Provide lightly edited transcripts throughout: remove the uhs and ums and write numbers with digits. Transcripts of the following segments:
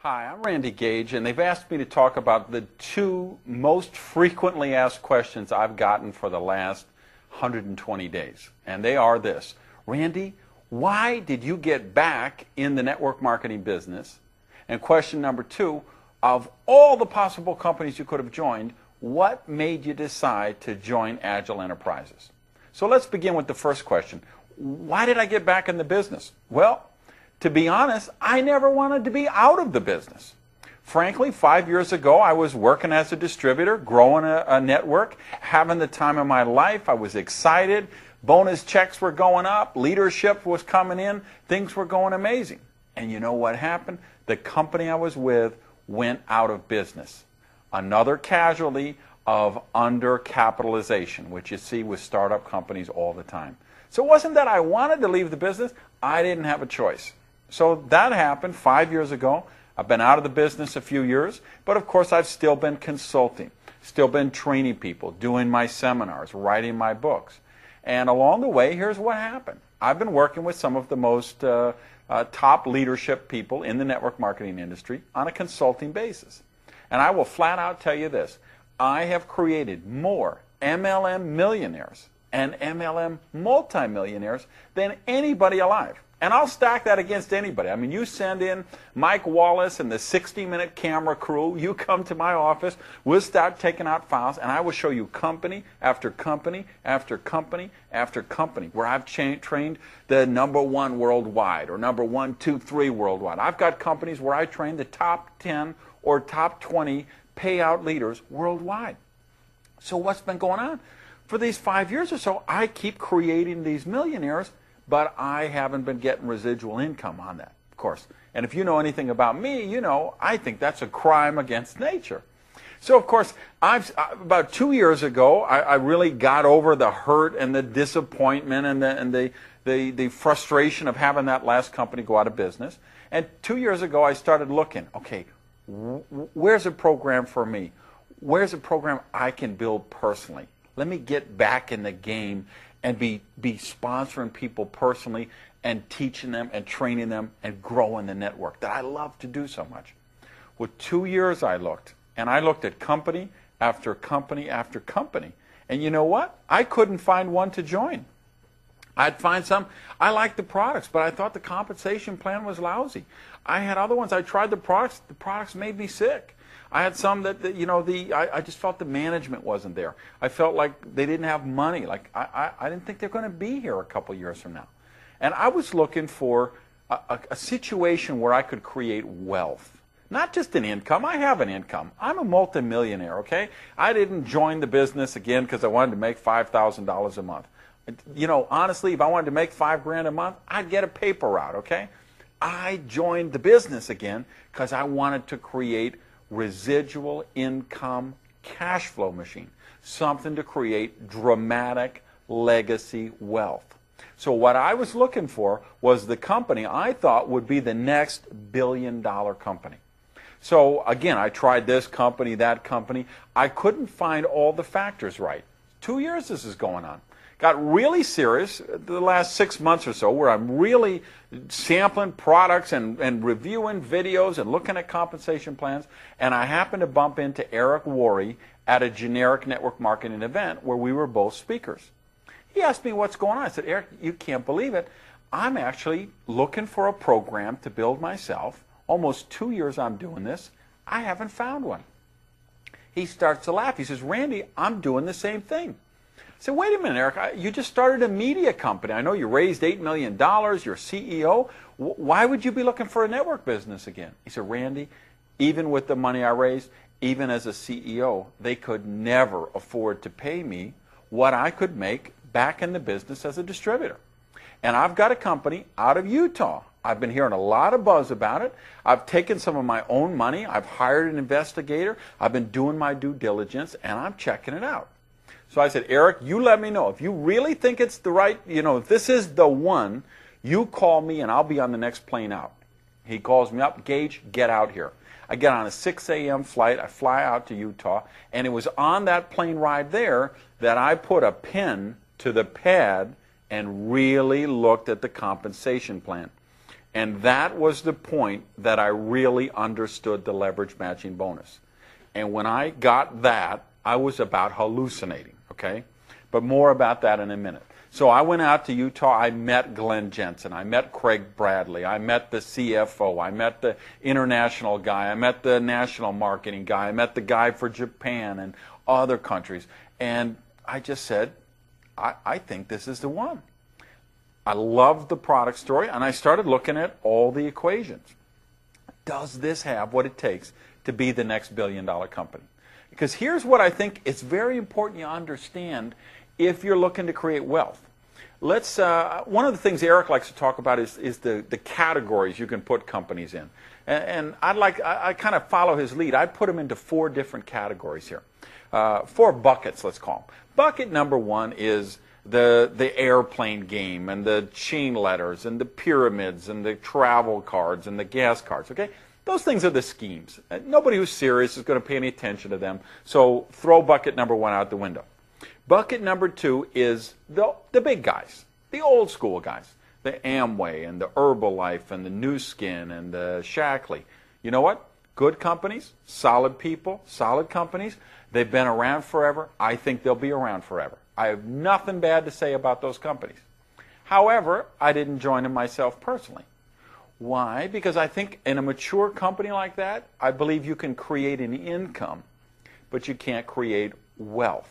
Hi, I'm Randy Gage, and they've asked me to talk about the two most frequently asked questions I've gotten for the last 120 days. And they are this: Randy, why did you get back in the network marketing business? And question number two, of all the possible companies you could have joined, what made you decide to join Agile Enterprises? So let's begin with the first question. Why did I get back in the business? Well, to be honest, I never wanted to be out of the business. Frankly, 5 years ago, I was working as a distributor, growing a network, having the time of my life. I was excited. Bonus checks were going up. Leadership was coming in. Things were going amazing. And you know what happened? The company I was with went out of business. Another casualty of undercapitalization, which you see with startup companies all the time. So it wasn't that I wanted to leave the business. I didn't have a choice. So that happened 5 years ago. I've been out of the business a few years, but of course I've still been consulting, still been training people, doing my seminars, writing my books. And along the way, here's what happened. I've been working with some of the most top leadership people in the network marketing industry on a consulting basis. And I will flat out tell you this: I have created more MLM millionaires and MLM multimillionaires than anybody alive. And I'll stack that against anybody. I mean, you send in Mike Wallace and the 60-minute camera crew, you come to my office, we'll start taking out files, and I will show you company after company after company after company where I've trained the #1 worldwide or #1, 2, 3 worldwide. I've got companies where I train the top 10 or top 20 payout leaders worldwide. So what's been going on? For these 5 years or so, I keep creating these millionaires, but I haven't been getting residual income on that, of course. And if you know anything about me, you know I think that's a crime against nature. So, of course, about 2 years ago, I really got over the hurt and the disappointment and the frustration of having that last company go out of business. And 2 years ago, I started looking, okay, where's a program for me? Where's a program I can build personally? Let me get back in the game and be sponsoring people personally and teaching them and training them and growing the network that I love to do so much. With 2 years I looked, and I looked at company after company after company. And you know what? I couldn't find one to join. I'd find some. I liked the products, but I thought the compensation plan was lousy. I had other ones. I tried the products made me sick. I had some that I just felt the management wasn't there. I felt like they didn't have money. Like I didn't think they're going to be here a couple years from now. And I was looking for a situation where I could create wealth. Not just an income. I have an income. I'm a multimillionaire, okay? I didn't join the business again because I wanted to make $5,000 a month. You know, honestly, if I wanted to make $5,000 a month, I'd get a paper route, okay? I joined the business again because I wanted to create residual income cash flow machine, something to create dramatic legacy wealth. So what I was looking for was the company I thought would be the next billion-dollar company. So again, I tried this company, that company. I couldn't find all the factors right. 2 years this is going on. Got really serious the last 6 months or so, where I'm really sampling products and reviewing videos and looking at compensation plans. And I happened to bump into Eric Worre at a generic network marketing event where we were both speakers. He asked me what's going on. I said, Eric, you can't believe it. I'm actually looking for a program to build myself. Almost 2 years I'm doing this. I haven't found one. He starts to laugh. He says, Randy, I'm doing the same thing. I said, wait a minute, Eric, you just started a media company. I know you raised $8 million. You're CEO. Why would you be looking for a network business again? He said, Randy, even with the money I raised, even as a CEO, they could never afford to pay me what I could make back in the business as a distributor. And I've got a company out of Utah. I've been hearing a lot of buzz about it. I've taken some of my own money. I've hired an investigator. I've been doing my due diligence, and I'm checking it out. So I said, Eric, you let me know. If you really think it's the right, if this is the one, you call me and I'll be on the next plane out. He calls me up, Gage, get out here. I get on a 6 a.m. flight. I fly out to Utah. And it was on that plane ride there that I put a pen to the pad and really looked at the compensation plan. And that was the point that I really understood the leverage matching bonus. And when I got that, I was about hallucinating, okay? But more about that in a minute. So I went out to Utah. I met Glenn Jensen. I met Craig Bradley. I met the CFO. I met the international guy. I met the national marketing guy. I met the guy for Japan and other countries. And I just said, I think this is the one. I loved the product story, and I started looking at all the equations. Does this have what it takes to be the next billion-dollar company? Because here's what I think it's very important you understand if you're looking to create wealth. Let's. One of the things Eric likes to talk about is the categories you can put companies in, and I kind of follow his lead. I put them into 4 different categories here, 4 buckets. Let's call them. Bucket number 1 is the airplane game and the chain letters and the pyramids and the travel cards and the gas cards. Okay, those things are the schemes. Nobody who's serious is going to pay any attention to them. So throw bucket number 1 out the window. Bucket number 2 is the big guys, the old school guys, the Amway and the Herbalife and the New Skin and the Shackley. You know what? Good companies, solid people, solid companies. They've been around forever. I think they'll be around forever. I have nothing bad to say about those companies. However, I didn't join them myself personally. Why? Because I think in a mature company like that, I believe you can create an income, but you can't create wealth.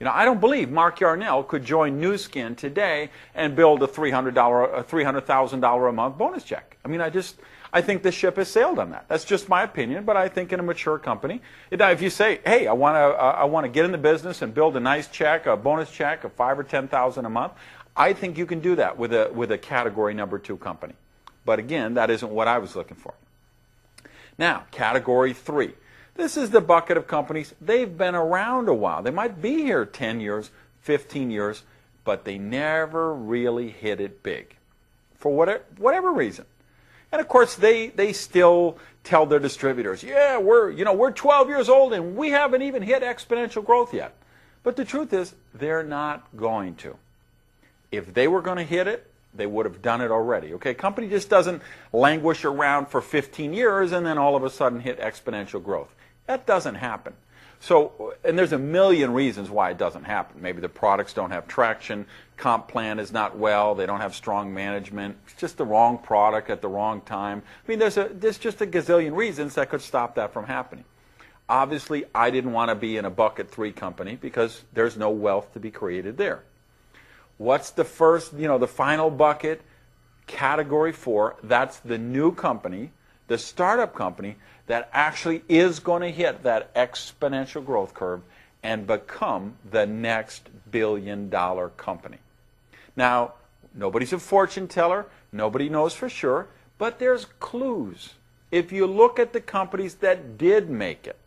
You know, I don't believe Mark Yarnell could join New Skin today and build a $300,000 a month bonus check. I mean, I think the ship has sailed on that. That's just my opinion, but I think in a mature company, if you say, hey, I want to get in the business and build a nice check, a bonus check of $5,000 or $10,000 a month, I think you can do that with a category number 2 company. But again, that isn't what I was looking for. Now, category 3. This is the bucket of companies. They've been around a while. They might be here 10 years, 15 years, but they never really hit it big for whatever reason. And of course, they still tell their distributors, yeah, we're 12 years old and we haven't even hit exponential growth yet. But the truth is, they're not going to. If they were going to hit it, they would have done it already. Okay, company just doesn't languish around for 15 years and then all of a sudden hit exponential growth. That doesn't happen. So, and there's a million reasons why it doesn't happen. Maybe the products don't have traction, comp plan is not well, they don't have strong management, it's just the wrong product at the wrong time. I mean, there's just a gazillion reasons that could stop that from happening. Obviously, I didn't want to be in a bucket 3 company because there's no wealth to be created there. What's the first, the final bucket? Category 4, that's the new company, the startup company that actually is going to hit that exponential growth curve and become the next billion-dollar company. Now, nobody's a fortune teller, nobody knows for sure, but there's clues. If you look at the companies that did make it,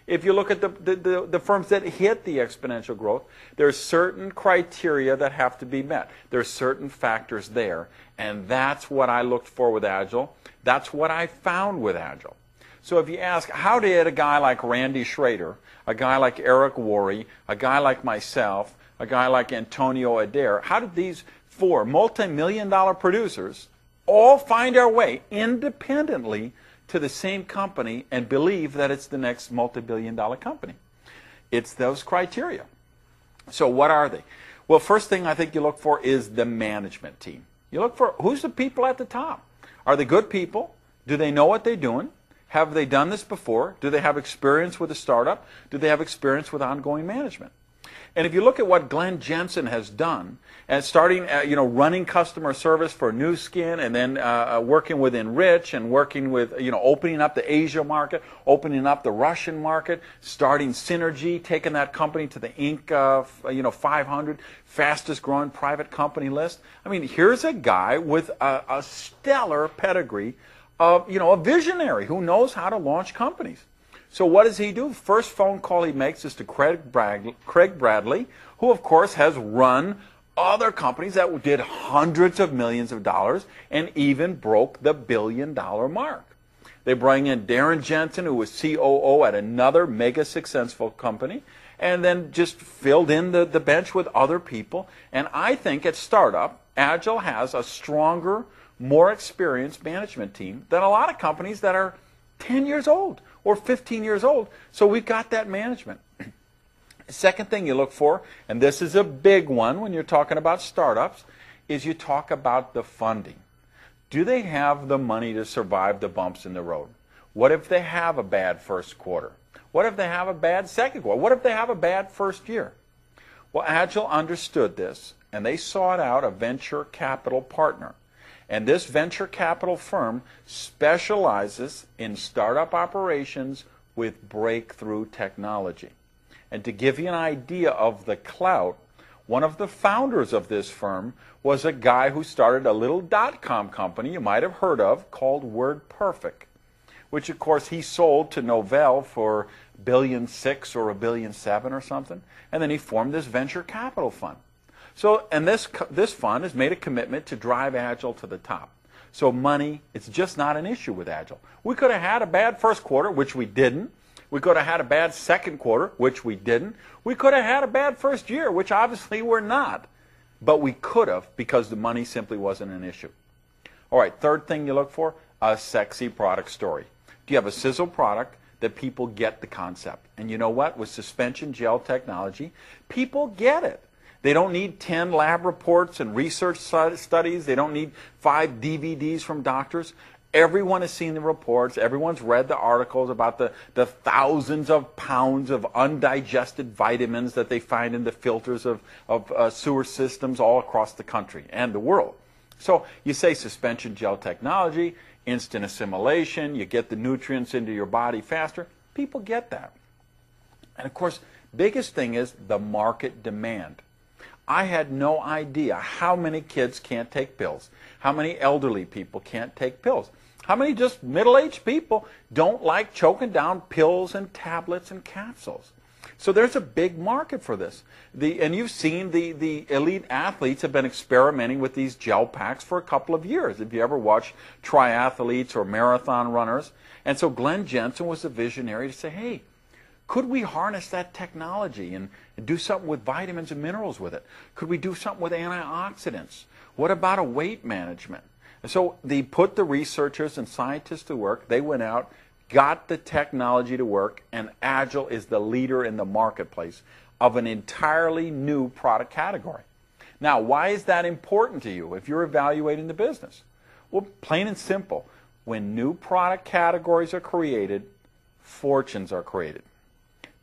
if you look at the firms that hit the exponential growth, there's certain criteria that have to be met. There's certain factors there, and that's what I looked for with Agile. That's what I found with Agile. So if you ask, how did a guy like Randy Schrader, a guy like Eric Worre, a guy like myself, a guy like Antonio Adair, how did these 4 multi-million-dollar producers all find our way independently to the same company and believe that it's the next multi-billion-dollar company? It's those criteria. So what are they? Well, first thing I think you look for is the management team. You look for who's the people at the top. Are they good people? Do they know what they're doing? Have they done this before? Do they have experience with a startup? Do they have experience with ongoing management? And if you look at what Glenn Jensen has done, and starting, running customer service for New Skin, and then working with Enrich, and working with, opening up the Asia market, opening up the Russian market, starting Synergy, taking that company to the Inc. 500 fastest growing private company list. I mean, here's a guy with a stellar pedigree of, a visionary who knows how to launch companies. So what does he do? First phone call he makes is to Craig Bradley, who of course has run other companies that did hundreds of millions of dollars and even broke the billion-dollar mark. They bring in Darren Jensen, who was COO at another mega successful company, and then just filled in the bench with other people. And I think at startup, Agile has a stronger, more experienced management team than a lot of companies that are 10 years old or 15 years old. So we've got that management. Second thing you look for, and this is a big one when you're talking about startups, is you talk about the funding. Do they have the money to survive the bumps in the road? What if they have a bad first quarter? What if they have a bad second quarter? What if they have a bad first year? Well, Agile understood this, and they sought out a venture capital partner. And this venture capital firm specializes in startup operations with breakthrough technology. And to give you an idea of the clout, one of the founders of this firm was a guy who started a little .com company you might have heard of called WordPerfect, which of course he sold to Novell for $1.6 billion or $1.7 billion or something, and then he formed this venture capital fund. So, and this fund has made a commitment to drive Agile to the top. So money, it's just not an issue with Agile. We could have had a bad first quarter, which we didn't. We could have had a bad second quarter, which we didn't. We could have had a bad first year, which obviously we're not. But we could have because the money simply wasn't an issue. All right, third thing you look for, a sexy product story. Do you have a sizzle product that people get the concept? And you know what? With suspension gel technology, people get it. They don't need 10 lab reports and research studies. They don't need 5 DVDs from doctors. Everyone has seen the reports. Everyone's read the articles about the thousands of pounds of undigested vitamins that they find in the filters of sewer systems all across the country and the world. So you say suspension gel technology, instant assimilation, you get the nutrients into your body faster. People get that. And of course, biggest thing is the market demand. I had no idea how many kids can't take pills, how many elderly people can't take pills, how many just middle-aged people don't like choking down pills and tablets and capsules. So there's a big market for this. And you've seen the elite athletes have been experimenting with these gel packs for a couple of years. If you ever watch triathletes or marathon runners. And so Glenn Jensen was the visionary to say, hey, could we harness that technology and do something with vitamins and minerals with it? Could we do something with antioxidants? What about a weight management? And so they put the researchers and scientists to work. They went out, got the technology to work, and Agile is the leader in the marketplace of an entirely new product category. Now, why is that important to you if you're evaluating the business? Well, plain and simple. When new product categories are created, fortunes are created.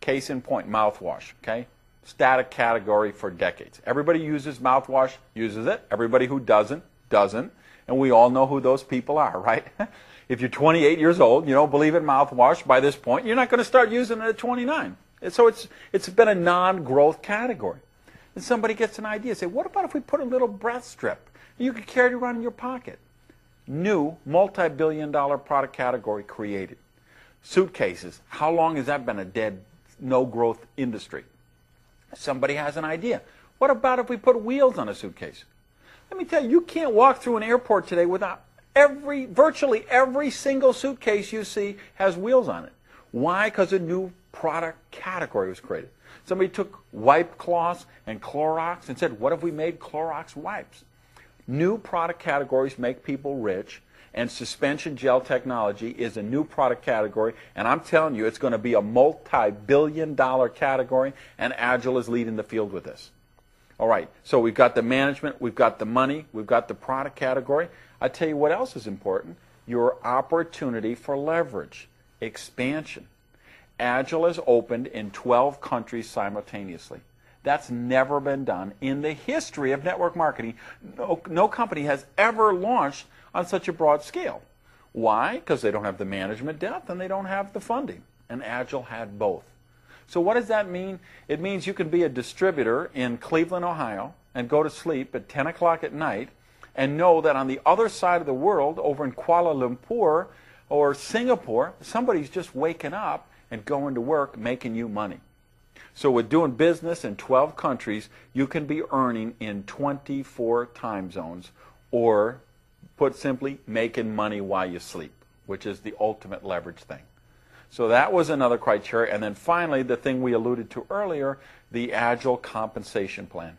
Case in point, mouthwash, okay? Static category for decades. Everybody uses mouthwash, uses it. Everybody who doesn't, doesn't. And we all know who those people are, right? If you're 28 years old, you don't believe in mouthwash by this point, you're not going to start using it at 29. And so it's been a non-growth category. And somebody gets an idea, say, what about if we put a little breath strip? You could carry it around in your pocket. New multi-billion-dollar product category created. Suitcases. How long has that been a dead, no-growth industry? Somebody has an idea. What about if we put wheels on a suitcase? Let me tell you, you can't walk through an airport today without virtually every single suitcase you see has wheels on it. Why? Because a new product category was created. Somebody took wipe cloths and Clorox and said, what if we made Clorox wipes? New product categories make people rich, and suspension gel technology is a new product category, and I'm telling you, it's going to be a multi-billion-dollar category, and Agile is leading the field with this. All right, so we've got the management, we've got the money, we've got the product category. I tell you what else is important, your opportunity for leverage, expansion. Agile is opened in 12 countries simultaneously. That's never been done in the history of network marketing. No company has ever launched on such a broad scale. Why? Because they don't have the management depth and they don't have the funding. And Agile had both. So what does that mean? It means you can be a distributor in Cleveland, Ohio, and go to sleep at 10 o'clock at night and know that on the other side of the world, over in Kuala Lumpur or Singapore, somebody's just waking up and going to work making you money. So with doing business in 12 countries, you can be earning in 24 time zones, or put simply, making money while you sleep, which is the ultimate leverage thing. So that was another criteria. And then finally, the thing we alluded to earlier, the Agile compensation plan.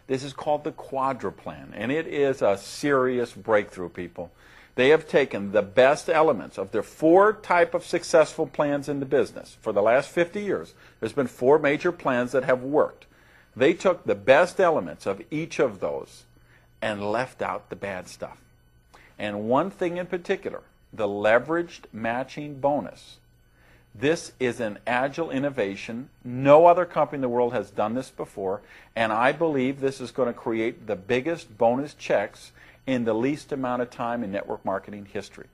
This is called the Quadra Plan, and it is a serious breakthrough, people. They have taken the best elements of their 4 type of successful plans in the business. For the last 50 years, there's been 4 major plans that have worked. They took the best elements of each of those and left out the bad stuff. And one thing in particular, the leveraged matching bonus. This is an agile innovation. No other company in the world has done this before, and I believe this is going to create the biggest bonus checks in the least amount of time in network marketing history.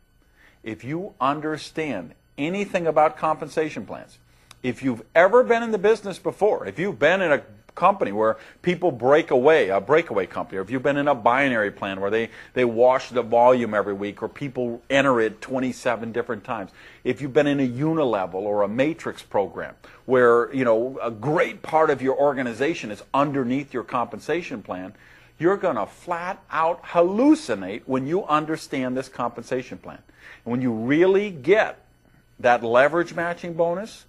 If you understand anything about compensation plans, if you've ever been in the business before, if you've been in a company where people break away, a breakaway company, or if you've been in a binary plan where they wash the volume every week, or people enter it 27 different times, if you've been in a unilevel or a matrix program where a great part of your organization is underneath your compensation plan, you're going to flat out hallucinate when you understand this compensation plan. And when you really get that leverage matching bonus,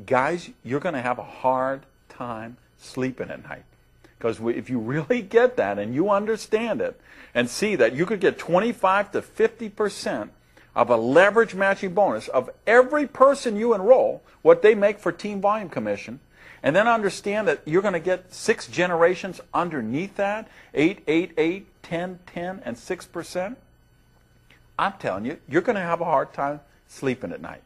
guys, you're going to have a hard time sleeping at night. Because if you really get that and you understand it and see that you could get 25 to 50% of a leverage matching bonus of every person you enroll, what they make for team volume commission, and then understand that you're going to get 6 generations underneath that, 8, 8, 8, 10, 10, and 6%, I'm telling you, you're going to have a hard time sleeping at night.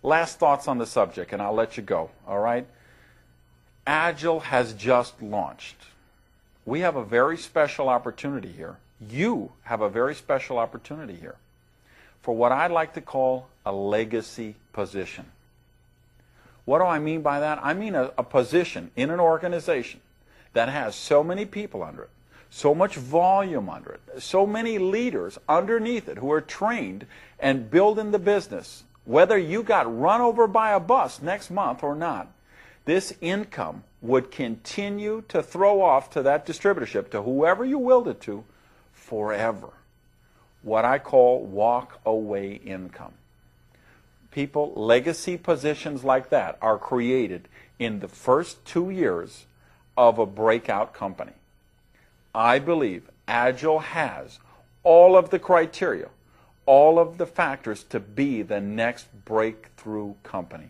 Last thoughts on the subject, and I'll let you go, all right? Agile has just launched. We have a very special opportunity here. You have a very special opportunity here for what I'd like to call a legacy position. What do I mean by that? I mean a position in an organization that has so many people under it, so much volume under it, so many leaders underneath it who are trained and building the business. Whether you got run over by a bus next month or not, this income would continue to throw off to that distributorship, to whoever you willed it to, forever. What I call walk-away income. People, legacy positions like that are created in the first 2 years of a breakout company. I believe Agile has all of the criteria, all of the factors to be the next breakthrough company.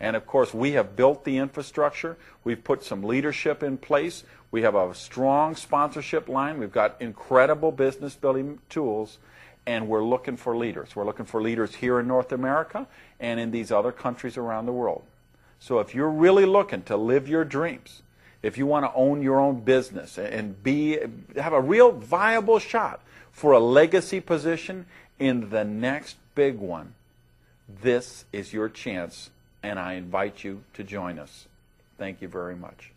And of course, we have built the infrastructure. We've put some leadership in place. We have a strong sponsorship line. We've got incredible business building tools. And we're looking for leaders. We're looking for leaders here in North America and in these other countries around the world. So if you're really looking to live your dreams, if you want to own your own business and have a real viable shot for a legacy position in the next big one, this is your chance, and I invite you to join us. Thank you very much.